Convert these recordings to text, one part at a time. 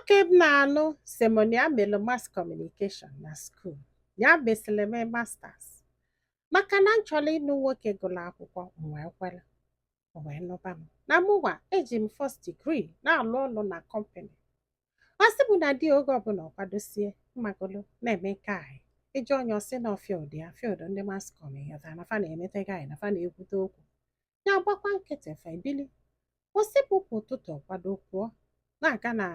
Nwoke m na-alụ sị m na ya melụ mass communication na skuul. Ya mesịrị mee masters. Maka na m chọrọ ịlụ nwoke gụrụ akwụkwọ, m wee kwere. O wee lụba m. Na mụnwa eji m first degree na-alụ ọrụ na company. Ọ sị m na di oge ọbụla ọ kwadosie mmagolo na-eme nke anyị. Ịjụ onye ọ sị na field ya, field ndị mass comm ya na fa na-emete gị anyị na fa na-ekwute okwu. Ya gbakwa nkịtị fa ebili. Osipụpụ ụtụtụ kwado pụọ na-aga na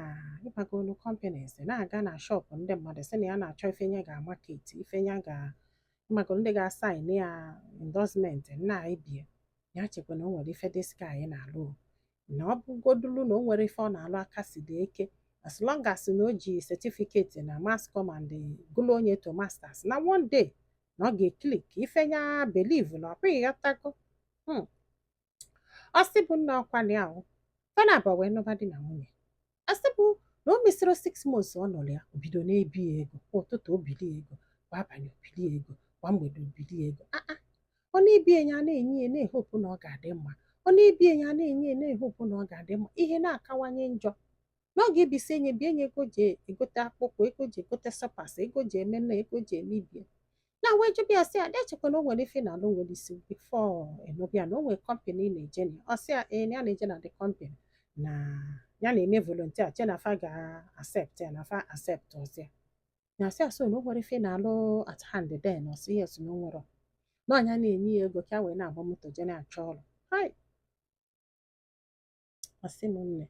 ịgbagolu companies, na-aga na shop ndị mmadụ sị na ya na-achọ ifenye ga-market, ifenye ịgbagolu ndị ga-asain ya endorsement na-ebie. Ya chekwa na o nwere ife dị sky anyị na-alụ. Na ọ bụgodulu na o nwere ife ọ na-alụ aka si dị eke, as long as na o ji certificate na mass comm and gụlụ onye to masters, na one day na ọ ga-eklik ifenye believe na ọ pụghị ghọtago. Ọ sị bụ nna ọkwali ahụ fana abụọ wee nụba di na nwunye. Ọ sị bụ na o mesịrị 6 months ọ nọrọ ya, o bido na-ebi ya ego. Kwa ụtụtụ obili ego, kwa abalị obili ego, kwa mgbede obili ego. Ọ na-ebi ya na-enye ya na-ehopu na ọ ga-adị mma. Ọ na-ebi ya na-enye ya na-ehopu na ọ ga-adị mma. Ihe na-akawanye njọ. N'oge ibisi enye bie nye ego ji egote akpụkpọ, ego ji egote sọpas, ego ji eme nna, ego ji eme ibie. Na wee jụbịa ya sị ya, dechekwa na o nwere ife na alụ nwere isi before enobịa na o nwere company na-eje na ya. Ọ sị ya ya na-eje na the company na ya na-eme volunteer che na fa ga-accept ya na fa accept ọzọ ya. Na asị asọ na o nwere ife na alụ at hand then ọ sị yes na o nwere. Na ọnya na-enye ya ego ka wee na-agba moto je na-achọ ọrụ. Ọ sị m nne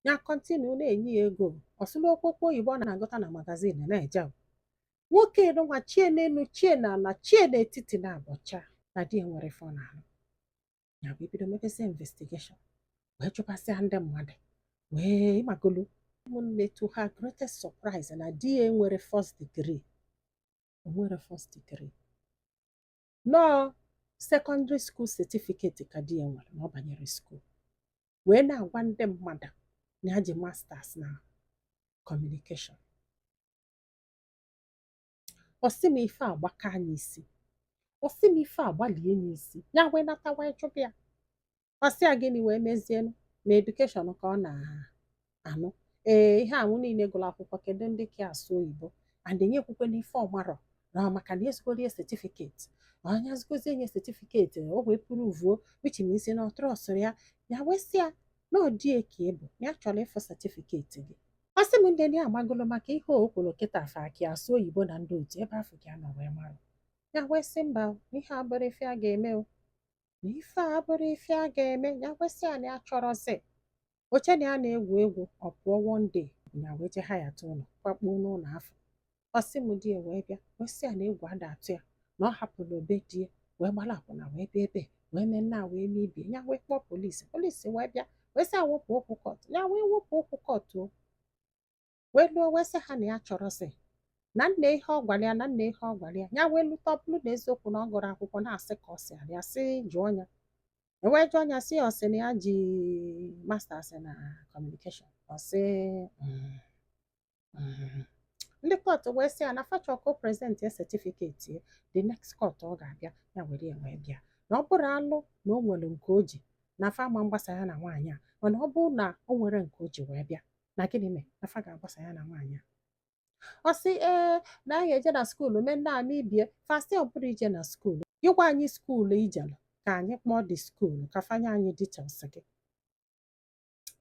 ya kọntinu na-enye ya ego. Ọ sịla okpokpo oyibo ọ na-agụta na magazin na-eje. Nwoke nwa chie n'elu, chie n'ala, chie n'etiti na-abọcha na di nwere ife ọ na-alụ. Ya bụ ebido mepezie investigation wee chụpasịa ndị mmadụ wee ịmagolu. Ụmụnne to her greatest surprise na di ya nwere first degree. O nwere first degree. Nọọ secondary school certificate ka di ya nwere na ọ banyere school. Wee na-agwa ndị mmadụ na ya ji masters na communication. Ọ sị m ife agbaka anyị isi. Ọ sị m ife agbalie anyị isi. Ya wee nata wee chụpụ ya. Ọ sị ya gịnị wee mezienụ ma education ka ọ na-anụ. Ihe anwụ niile gụrụ akwụkwọ kedu ndị ka asụ oyibo and enyekwukwe n'ife ọmarọ na maka na ezigoro ya certificate. Onye azụgozie nye certificate o wee prove which means na ọ trọsụrụ ya. Ya wee sị ya na ọ dị eke ebu na ya chọrọ ịfụ certificate gị. Ọ sị m ndị ya amagolo maka ihe o kwuru kịta afa akị asụ oyibo na ndị otu ebe afọ gị anọ wee mara. Ya wee sị mba ihe abụrụ ife a ga-eme o. Na ife a abụrụ ife a ga-eme. Ya wee sị ya na ya chọrọzi. Oche na ya na-egwu egwu ọ pụọ one day ya wee je ha ya tụ ụlọ kwakpuo n'ụlọ afọ. Ọ sị m di ya wee bịa wee sị ya na egwu ada atụ ya na ọ hapụrụ obe di ya wee gbara akwụna wee bịa ebe wee mee nna wee mee ibie. Ya wee kpọọ polisi. Polisi wee bịa wee sị awụpụ okwu kọtụ. Ya wee wepụ okwu kọtụ wee lụọ wee sị ha na ya chọrọzi na nna ihe ọ gwara ya na nna ihe ọ gwara ya. Ya wee lụta ọbụlụ na eziokwu na ọ gụrụ akwụkwọ na-asị ka ọ sị ya sị jụọ ya. Ewee jụọ ya sị ya ọ sị na ya ji masters na communication. Ọ sị ndị kọtụ wee sị ya na fachọ ka o present ya certificate ya the next court ọ ga-abịa ya were ya wee bịa na ọ bụrụ alụ na o nwere nke o ji na fa ma mgbasa ya na nwaanyị a mana ọ bụrụ na o nwere nke o ji wee bịa na gịnị mee na fa ga-agbasa ya na nwaanyị a. Ọ sị na anyị eje na skuulu mee nne ama ibie fasti ọ bụrụ ije na skuulu ịgwa anyị skuulu ijelụ ka anyị kpọọ dị skuulu ka fanye anyị details gị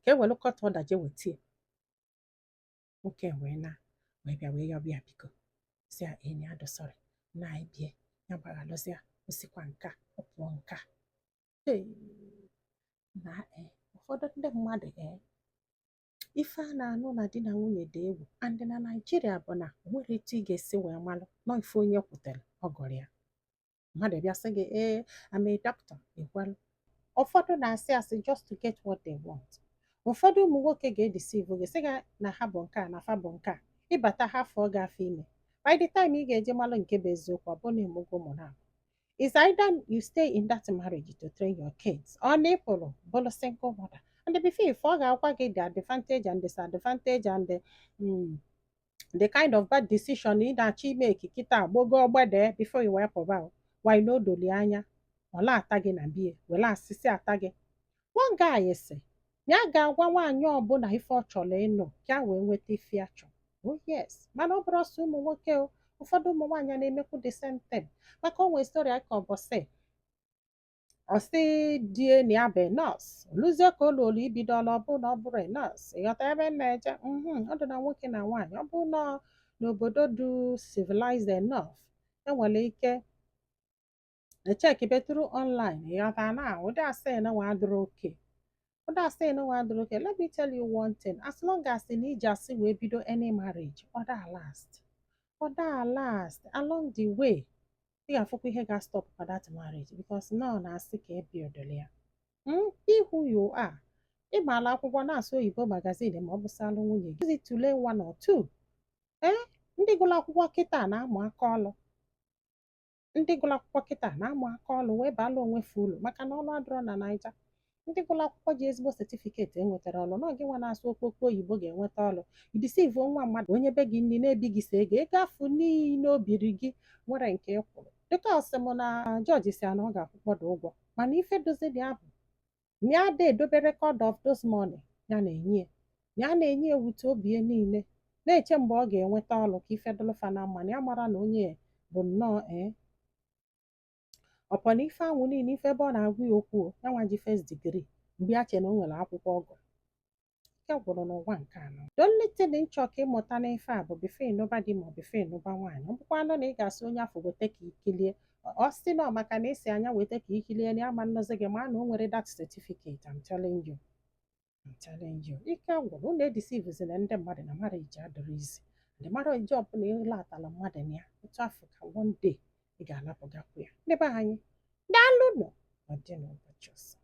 ka e were kọt ọda je wetie. Nwoke wee bịa wee yọbịa biko si ya enyi adụsọrị na anyị bie ya gbaghalụzia osikwa nka ọ pụọ nka. Na ụfọdụ ndị mmadụ ife a na-anụ na di na nwunye dị egwu and na Naịjirịa bụ na o nwere etu ị ga-esi wee malụ nọ ife onye kwutere ọ gụrụ ya. Mmadụ bịa sị gị I'm a doctor ịkwalụ. Ụfọdụ na-asị asị just to get what they want. Ụfọdụ ụmụ nwoke ga-edeceive gị sị gị na ha bụ nke a na fa bụ nke a. Ịbata ha afọ ọ ga-afọ ime. By the time ị ga-eje malụ nke bụ eziokwu ọ bụ na ịmụgo ụmụ na is either you stay in that marriage to train your kids or na ịpụrụ bụrụ single mother. And before if ọ ga-agwa gị the advantage and disadvantage and the kind of bad decision ị na-achọ ime ekikita agbogo ọgbede before ị wee pụba why no doli anya ọla ata gị na bie were asịsị ata gị. One guy sị ya ga-agwa nwaanyị ọbụla ife ọ chọrọ ịnụ ka wee nweta ife ya chọrọ. Oh yes, mana ọ bụrụ ọsọ ụmụ nwoke o, ụfọdụ ụmụ nwaanyị na-emekwu the same thing. Maka o nwere story aka ọbọsị ọsị die na ya bụ nọọsụ oluzie ka ụlọ olu ibido ọla ọ bụrụ na ọ bụrụ nọọsụ ịghọta ebe m na-eje. Ọ dị na nwoke na nwaanyị ọ bụrụ na n'obodo dị civilized enough enwere ike echekibetụrụ online ịghọta na ụdị asị na nwa adịrị oke. Ụdị asị na nwa adịrị oke. Let me tell you one thing, as long as na iji asị wee bido any marriage ọ da last, ọ da last along the way ị ga-afụkwa ihe ga-stop for that marriage because nọ na-asị ka ebiodoli ya. Be who you are. Ịgbala akwụkwọ na-asụ oyibo magazin ma ọ bụsalụ nwunye gị zi tụlee one or two. Ndị gụrụ akwụkwọ kịta na-amụ aka ọlụ, ndị gụrụ akwụkwọ kịta na-amụ aka ọlụ wee baala onwe fe ulu maka na ọlụ adịrọ na Naija. Ndị gụrụ akwụkwọ ji ezigbo setifiketi enwetara ọlụ na gị nwa na-asụ okpokpo oyibo ga-enweta ọlụ idisivu nwa mmadụ onye be gị nri na-ebi gị so ego afụ niile o biri gị nwere nke ị kwụrụ. Dịka ọsị m na jọji si na ọ ga-akwụkpọdo ụgwọ mana ife dozidi abụ ya da edobe record of those money ya na-enye ya na-enye ewute obie niile na-eche mgbe ọ ga-enweta ọlụ ka ife dolofa na mma na ya mara na onye bụ nnọọ ọpọ na ife anwụ niile ife ebe ọ na-agụ ya okwu ya nwa ji first degree mgbe ya che na o nwere akwụkwọ ọgụ nke gwụrụ n'ụwa nke anọ. The only thing nchọ ka ịmụta n'ife a bụ bifo ịnụba di ma ọ bifo ịnụba nwaanyị. Ọ bụkwa anụ na ị ga-asị onye afọ weta ka ikilie ọ sị nọ maka na esi anya weta ka ikilie na ya ma nnọzi gị ma na o nwere that certificate. I'm telling you, ike gwụrụ unu edisivuzina ndị mmadụ na marriage adịrọ izi. Ndị marriage ọbụla ịlatala mmadụ na ya otu afọ ka one day ị ga-alapụgakwu ya. Ndị be anyị daalụ nọ ọ dị n'ụbọchị ọzọ.